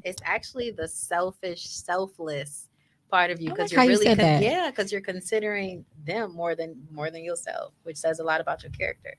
It's actually the selfish, selfless part of you, I because like you're how you really said that. yeah, because you're considering them more than yourself, which says a lot about your character.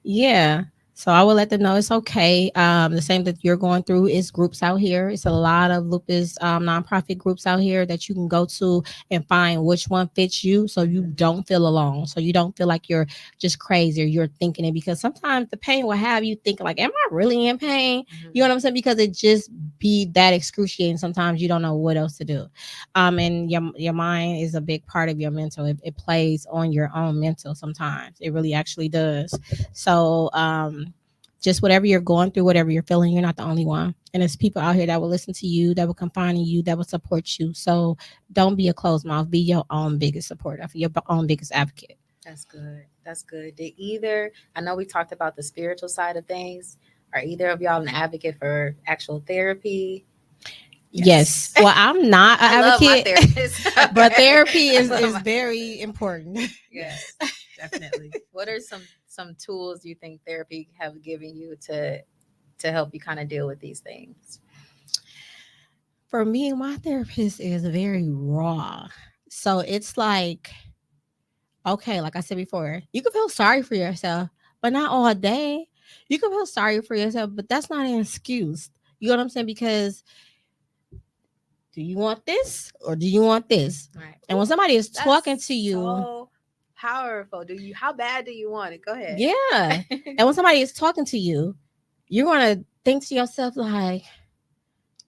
Yeah. So I will let them know it's okay. The same that you're going through is groups out here. It's a lot of lupus nonprofit groups out here that you can go to and find which one fits you, so you Mhm. don't feel alone. So you don't feel like you're just crazy or you're thinking it, because sometimes the pain will have you think like, am I really in pain? You know Mhm. what I'm saying? Because it just be that excruciating. Sometimes you don't know what else to do. And your mind is a big part of your mental. It plays on your own mental sometimes. It really actually does. So just whatever you're going through, whatever you're feeling, you're not the only one. And there's people out here that will listen to you, that will confide in you, that will support you. So don't be a closed mouth. Be your own biggest supporter, your own biggest advocate. That's good. That's good. Did either, I know we talked about the spiritual side of things. Are either of y'all an advocate for actual therapy? Yes. Yes. Well, I'm not I an love my advocate, therapist. but Okay. therapy I is love is my very therapist. important. Yes. Definitely. What are some tools you think therapy have given you to help you kind of deal with these things? For me, my therapist is very raw. So it's like, okay, like I said before, you can feel sorry for yourself, but not all day. You can feel sorry for yourself, but that's not an excuse. You know what I'm saying? Because do you want this or do you want this? Right. And Ooh, when somebody is talking that's to you, so powerful. How bad do you want it? Go ahead. yeah. And when somebody is talking to you, you're going to think to yourself, like,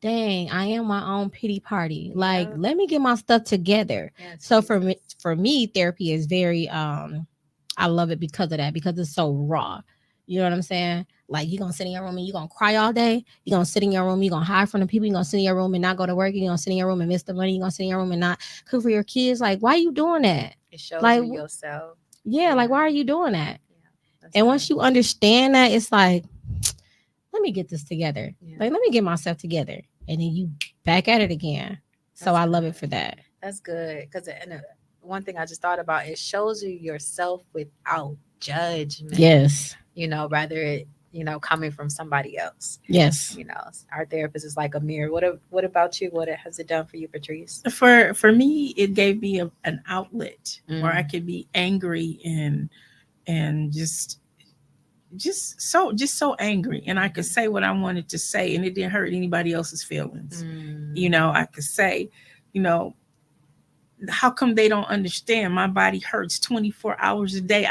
dang, I am my own pity party. Like, Yeah. let me get my stuff together. Yes, So Jesus. for me, therapy is very I love it because of that, because it's so raw. You know what I'm saying? Like, you're gonna sit in your room and you're gonna cry all day. You're gonna sit in your room, you're gonna hide from the people, you're gonna sit in your room and not go to work, you're gonna sit in your room and miss the money, you're gonna sit in your room and not cook for your kids. Like, why are you doing that? It shows Like, you yourself. yeah, Yeah. like, why are you doing that? Yeah. That's And good. once you understand that, it's like, let me get this together. Yeah. Like, let me get myself together. And then you back at it again. So That's I love good. it for that. That's good. Because one thing I just thought about, it shows you yourself without judgment, Yes. rather it, coming from somebody else. Yes. Our therapist is like a mirror. What about you? What has it done for you, Patrice? For me, it gave me an outlet where I Mm. could be angry and just so angry, and I could say what I wanted to say, and it didn't hurt anybody else's feelings. Mm. I could say, you know, how come they don't understand? My body hurts 24 hours a day.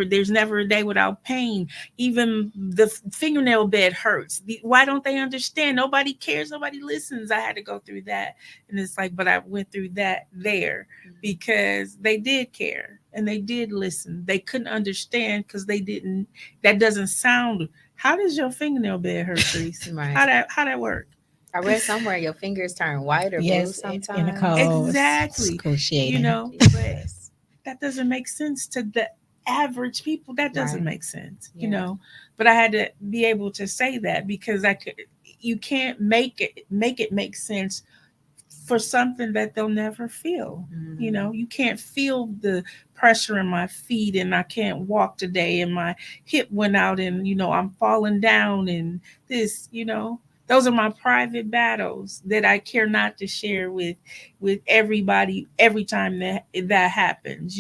There's never a day without pain. Even the fingernail bed hurts. Why don't they understand? Nobody cares. Nobody listens. I had to go through that. And it's like, but I went through that there because they did care and they did listen. They couldn't understand because they didn't, that doesn't sound, how does your fingernail bed hurt, Trees? Right. How that work? I read somewhere your fingers turn white or blue Yes. In the sometimes. cold. It's Exactly. excruciating. But Jesus. that doesn't make sense to the average people. That doesn't Right. make sense, Yeah. But I had to be able to say that because I could. You can't make it make sense for something that they'll never feel. Mm. You can't feel the pressure in my feet, and I can't walk today, and my hip went out, and I'm falling down, and this. Those are my private battles that I care not to share with everybody every time that happens.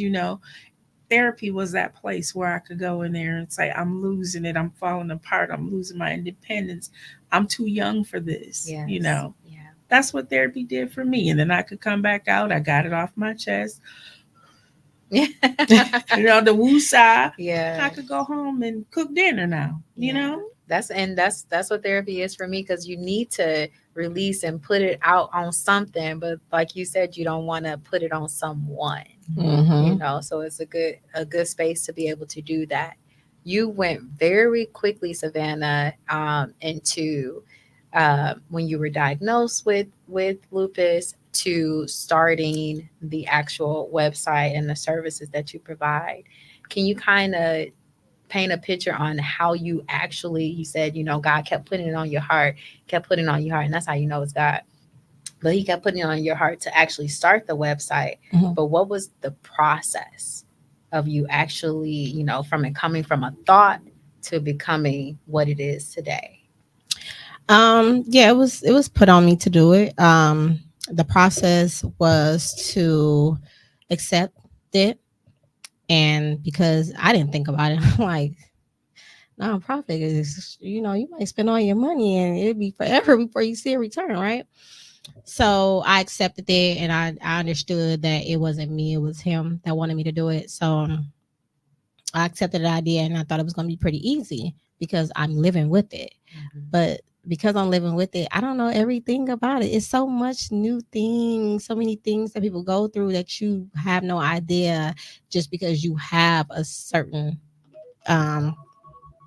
Therapy was that place where I could go in there and say, I'm losing it, I'm falling apart, I'm losing my independence, I'm too young for this. Yes. That's what therapy did for me. And then I could come back out, I got it off my chest, Yeah. the woosah. Yeah. I could go home and cook dinner now. Yeah. That's what therapy is for me, because you need to release and put it out on something, but like you said, you don't want to put it on someone. Mm-hmm. So it's a good space to be able to do that. You went very quickly, Savannah, into when you were diagnosed with lupus, to starting the actual website and the services that you provide. Can you kind of paint a picture on how you said, God kept putting it on your heart, kept putting it on your heart, and that's how you know it's God, but he kept putting it on your heart to actually start the website. Mm-hmm. But what was the process of you actually, from it coming from a thought to becoming what it is today? Yeah, it was put on me to do it. The process was to accept it. And because I didn't think about it, I'm like, nonprofit is, you might spend all your money and it'd be forever before you see a return, right? So I accepted it, and I understood that it wasn't me, it was him that wanted me to do it. So I accepted the idea, and I thought it was going to be pretty easy because I'm living with it. But because I'm living with it, I don't know everything about it. It's so much new things, so many things that people go through that you have no idea just because you have a certain um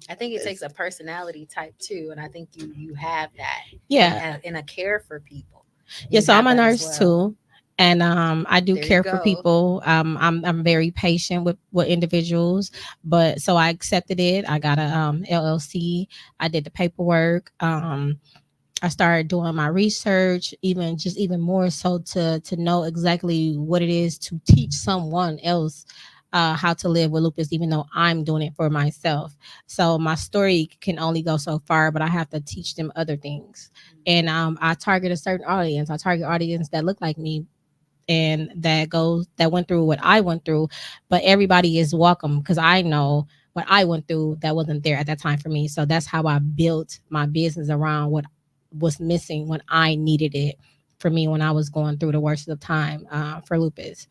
I think it takes a personality type too, and I think you have that yeah. in a care for people. Yeah, You so have I'm a that as nurse well. too. And I do There you care for go. people. I'm very patient with individuals, but so I accepted it. I got a LLC. I did the paperwork. I started doing my research, even more so to know exactly what it is to teach someone else how to live with lupus, even though I'm doing it for myself. So my story can only go so far, but I have to teach them other things. And I target a certain audience. I target audience that look like me and that went through what I went through, but everybody is welcome because I know what I went through that wasn't there at that time for me. So that's how I built my business around what was missing when I needed it for me when I was going through the worst of time for lupus.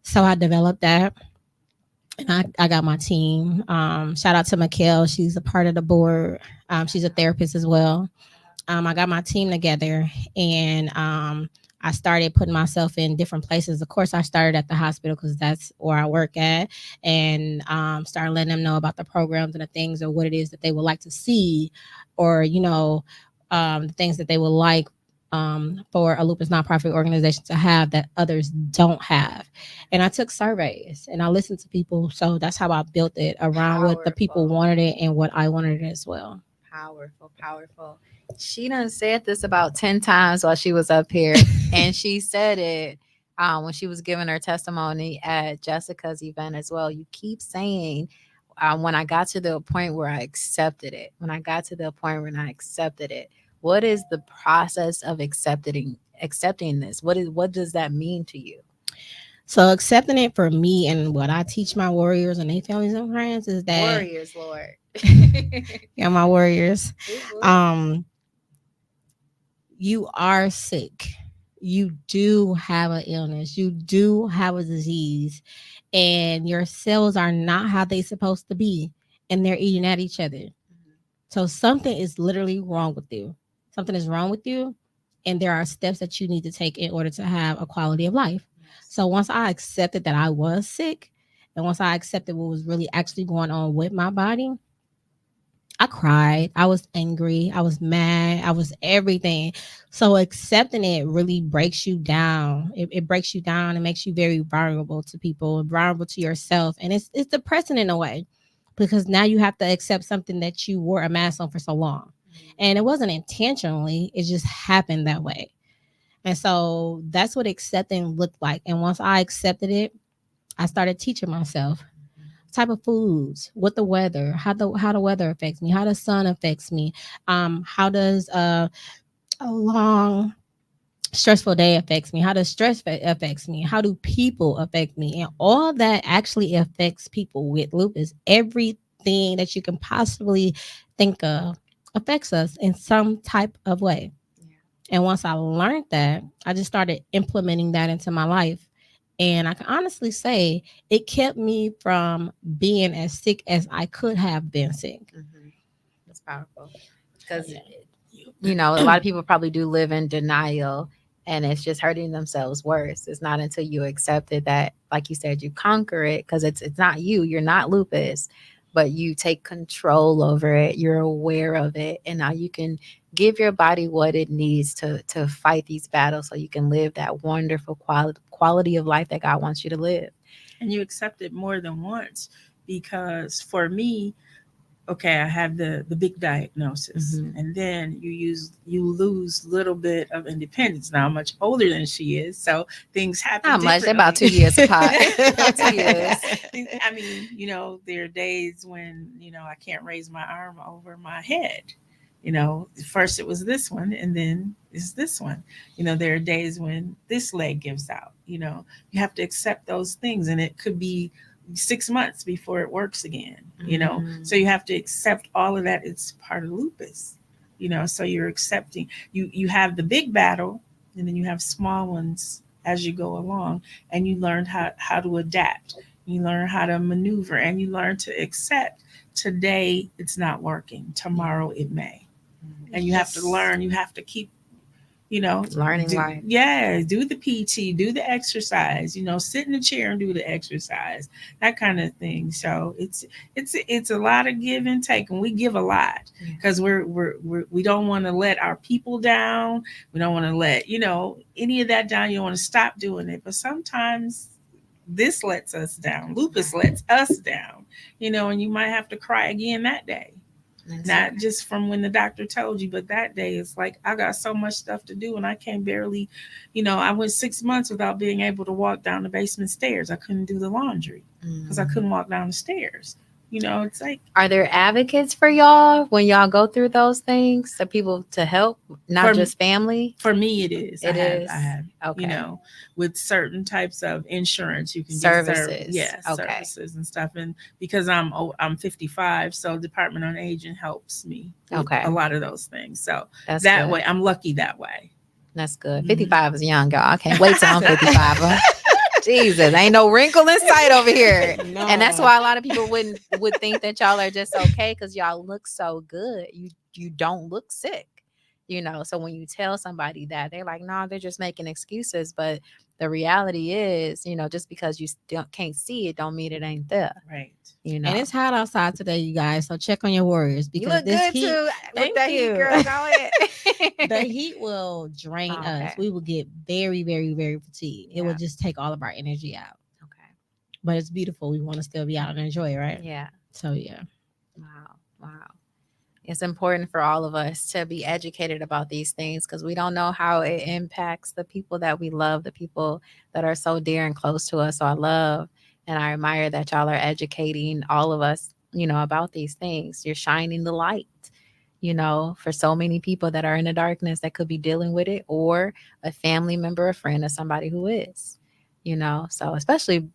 So I developed that. And I got my team. Shout out to Mikkel. She's a part of the board. She's a therapist as well. I got my team together, and I started putting myself in different places. Of course, I started at the hospital because that's where I work at, and started letting them know about the programs and the things or what it is that they would like to see, or the things that they would like for a lupus nonprofit organization to have that others don't have. And I took surveys and I listened to people. So that's how I built it around what the people Powerful. wanted it and what I wanted it as well. Powerful, powerful. She done said this about 10 times while she was up here. And she said it when she was giving her testimony at Jessica's event as well. You keep saying, when I got to the point where I accepted it, when I got to the point when I accepted it, what is the process of accepting this? What does that mean to you? So accepting it for me and what I teach my warriors and their families and friends is that Warriors, Lord. yeah, my warriors. Woo, woo. Um, you are sick. You do have an illness. You do have a disease, and your cells are not how they supposed to be, and they're eating at each other. So something is literally wrong with you. Something is wrong with you, and there are steps that you need to take in order to have a quality of life. So once I accepted that I was sick, and once I accepted what was really actually going on with my body, I cried. I was angry. I was mad. I was everything. So accepting it really breaks you down. It breaks you down and makes you very vulnerable to people, vulnerable to yourself. And it's depressing in a way because now you have to accept something that you wore a mask on for so long. And it wasn't intentionally, it just happened that way. And so that's what accepting looked like. And once I accepted it, I started teaching myself type of foods, what the weather, how the weather affects me, how the sun affects me, how does a long stressful day affects me, how does affects me, how do people affect me, and all that actually affects people with lupus. Everything that you can possibly think of affects us in some type of way. And once I learned that, I just started implementing that into my life. And I can honestly say it kept me from being as sick as I could have been sick. That's powerful because a lot of people probably do live in denial and it's just hurting themselves worse. It's not until you accept it that, like you said, you conquer it because it's not you. You're not lupus, but you take control over it. You're aware of it, and now you can give your body what it needs to fight these battles, so you can live that wonderful quality of life that God wants you to live. And you accept it more than once because for me, okay, I have the big diagnosis, and then you lose a little bit of independence. Now I'm much older than she is, so things happen. Not much, differently. about 2 years apart. About 2 years. I mean, there are days when I can't raise my arm over my head, First it was this one and then it's this one. There are days when this leg gives out. You have to accept those things, and it could be 6 months before it works again. So you have to accept all of that. It's part of lupus. So you're accepting, you have the big battle, and then you have small ones as you go along, and you learn how to adapt, you learn how to maneuver, and you learn to accept today it's not working, tomorrow it may. And you have to learn, you have to keep learning life. Yeah, do the PT, do the exercise, sit in the chair and do the exercise, that kind of thing. So it's a lot of give and take, and we give a lot because we don't want to let our people down. We don't want to let any of that down. You don't want to stop doing it, but sometimes this lets us down. Lupus lets us down, and you might have to cry again that day. Not just from when the doctor told you, but that day it's like, I got so much stuff to do and I can't barely, I went 6 months without being able to walk down the basement stairs. I couldn't do the laundry because I couldn't walk down the stairs. It's like, are there advocates for y'all when y'all go through those things? The people to help, not just family? For me, it is. It is. I have, okay. With certain types of insurance, you can services. Get services and stuff. And because I'm 55, so Department on Aging helps me with a lot of those things. So that's that good. Way, I'm lucky that way. That's good. 55 is young, y'all. I can't wait till I'm 55. Jesus, ain't no wrinkle in sight over here. No. And that's why a lot of people would think that y'all are just okay because y'all look so good. You don't look sick, So when you tell somebody that, they're like, no, they're just making excuses. But the reality is, just because you still can't see it, don't mean it ain't there. Right. And it's hot outside today, you guys. So check on your warriors because you look this good heat, too. Thank that you. Heat, girl, go ahead. The heat will drain us. We will get very, very, very fatigued. It will just take all of our energy out. Okay. But it's beautiful. We want to still be out and enjoy it, right? Yeah. So yeah. Wow. It's important for all of us to be educated about these things because we don't know how it impacts the people that we love, the people that are so dear and close to us. So I love and I admire that y'all are educating all of us, about these things. You're shining the light, for so many people that are in the darkness that could be dealing with it, or a family member, a friend, or somebody who is, so especially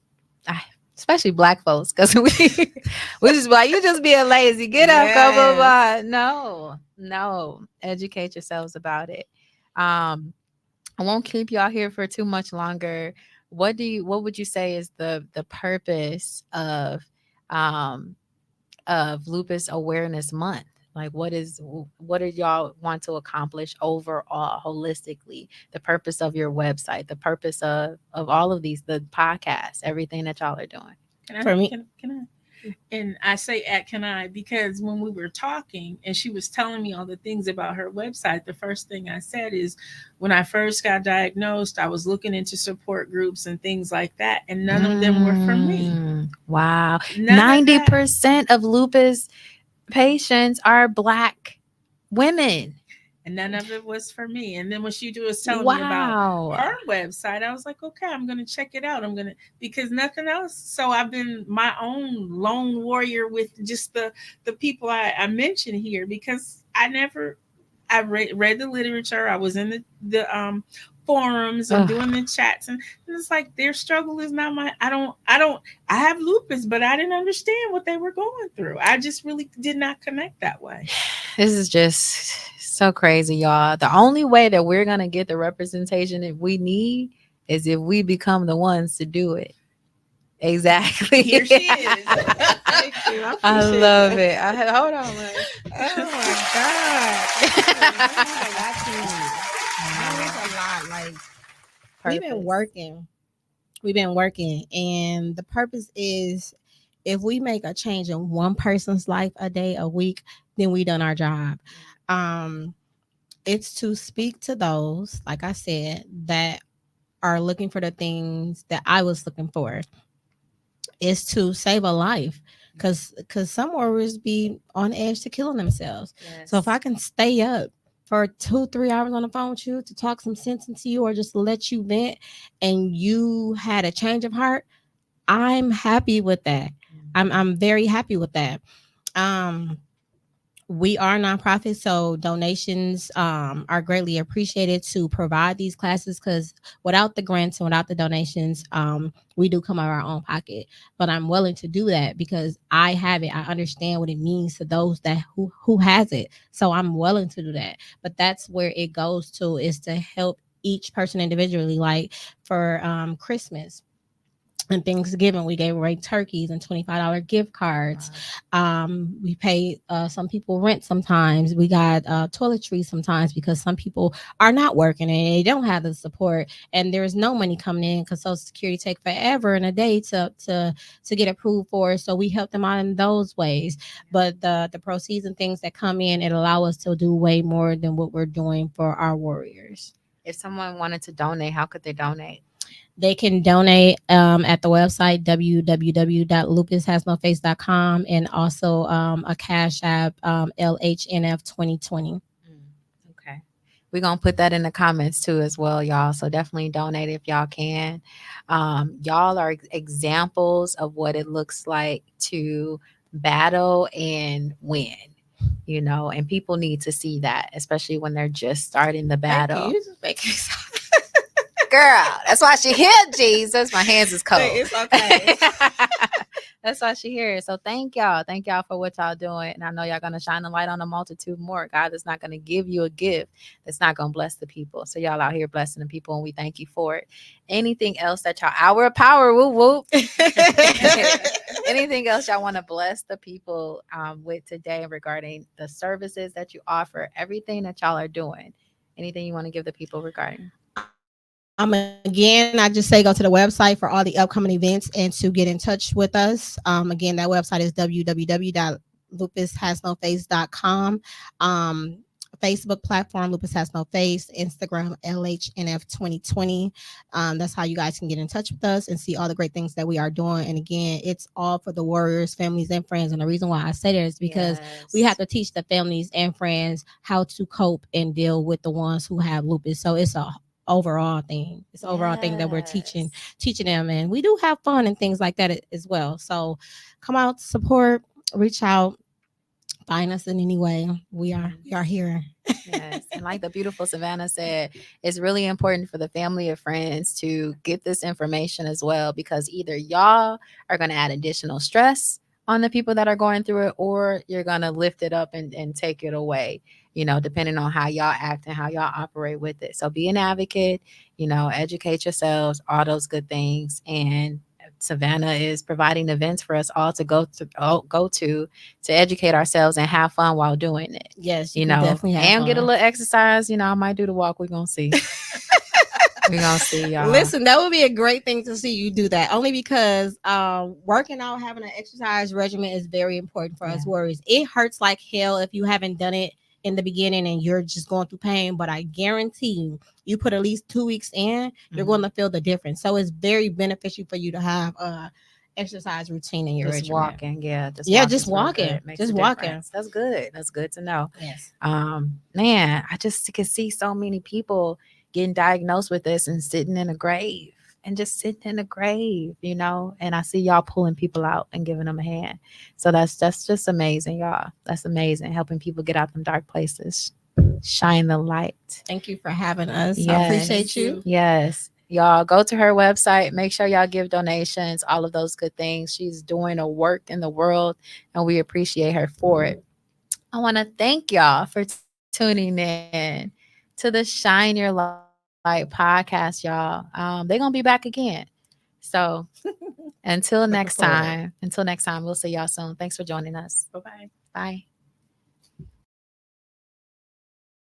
Black folks, because we just like, you just being lazy, get up, blah, blah, blah. No, educate yourselves about it. I won't keep y'all here for too much longer. What would you say is the purpose of Lupus Awareness Month? Like, what do y'all want to accomplish overall, holistically? The purpose of your website, the purpose of all of these, the podcasts, everything that y'all are doing. For me, can I? And I say can I because when we were talking and she was telling me all the things about her website, the first thing I said is, when I first got diagnosed, I was looking into support groups and things like that, and none of them were for me. Wow. 90% of lupus patients are Black women. And none of it was for me. And then when she was telling me about her website, I was like, okay, I'm going to check it out. Because nothing else. So I've been my own lone warrior with just the people I mentioned here, because I read the literature. I was in the forums and doing the chats, and it's like their struggle is not my. I have lupus, but I didn't understand what they were going through. I just really did not connect that way. This is just so crazy, y'all. The only way that we're gonna get the representation that we need is if we become the ones to do it. Exactly. Here she is. Thank you. I love it. Hold on. Oh my God. We've been working, and the purpose is, if we make a change in one person's life a day, a week, then we done our job. It's to speak to those, like I said, that are looking for the things that I was looking for. It's to save a life, because some warriors be on edge to killing themselves. Yes. So if I can stay up for 2-3 hours on the phone with you to talk some sense into you, or just let you vent, and you had a change of heart, I'm happy with that. I'm very happy with that. We are a nonprofit, so donations are greatly appreciated to provide these classes, because without the grants and without the donations, we do come out of our own pocket. But I'm willing to do that because I have it. I understand what it means to those that who has it. So I'm willing to do that. But that's where it goes to, is to help each person individually. Like for Christmas and Thanksgiving, we gave away turkeys and $25 gift cards. We pay some people rent sometimes. We got toiletries sometimes because some people are not working and they don't have the support, and there's no money coming in because Social Security take forever and a day to get approved for. So we help them out in those ways. But the proceeds and things that come in, it allow us to do way more than what we're doing for our warriors. If someone wanted to donate, how could they donate? They can donate at the website www.lupushasnoface.com, and also a Cash App, LHNF 2020. Okay. We're going to put that in the comments too as well, y'all. So definitely donate if y'all can. Y'all are examples of what it looks like to battle and win, and people need to see that, especially when they're just starting the battle. You just make it Girl, that's why she here, Jesus. My hands is cold. It's okay. That's why she here. So thank y'all. Thank y'all for what y'all doing. And I know y'all going to shine the light on a multitude more. God is not going to give you a gift that's not going to bless the people. So y'all out here blessing the people, and we thank you for it. Anything else that y'all, hour of power, whoop, whoop. Anything else y'all want to bless the people with today regarding the services that you offer, everything that y'all are doing? Anything you want to give the people regarding? Again, I just say go to the website for all the upcoming events and to get in touch with us. Again, that website is www.lupushasnoface.com. Facebook platform, Lupus Has No Face. Instagram, LHNF 2020. That's how you guys can get in touch with us and see all the great things that we are doing. And again, it's all for the warriors, families, and friends. And the reason why I say that is because we have to teach the families and friends how to cope and deal with the ones who have lupus. So it's a overall thing. It's an overall thing that we're teaching them, and we do have fun and things like that as well. So come out, support, reach out, find us in any way. We are here. Yes. And like the beautiful Savannah said, it's really important for the family or friends to get this information as well, because either y'all are going to add additional stress on the people that are going through it, or you're going to lift it up and take it away, depending on how y'all act and how y'all operate with it. So be an advocate, educate yourselves, all those good things. And Savannah is providing events for us all to go to educate ourselves and have fun while doing it. Yes, definitely and get a little exercise. I might do the walk. We're gonna see. We're gonna see, y'all. Listen, that would be a great thing to see you do that, only because working out, having an exercise regimen is very important for us warriors. It hurts like hell if you haven't done it in the beginning and you're just going through pain, but I guarantee you put at least 2 weeks in, you're going to feel the difference. So it's very beneficial for you to have a exercise routine in your just regimen. Walking. Just walking. Just walking. That's good. That's good to know. Yes. Man, I just can see so many people getting diagnosed with this and sitting in a grave. And just sitting in a grave, and I see y'all pulling people out and giving them a hand. So that's just amazing, y'all. That's amazing. Helping people get out them dark places. Shine the light. Thank you for having us. Yes. I appreciate you. Yes. Y'all go to her website. Make sure y'all give donations, all of those good things. She's doing a work in the world, and we appreciate her for it. I want to thank y'all for tuning in to the Shine Your Light podcast, y'all. They're gonna be back again. So until next time, we'll see y'all soon. Thanks for joining us. Bye-bye. Bye.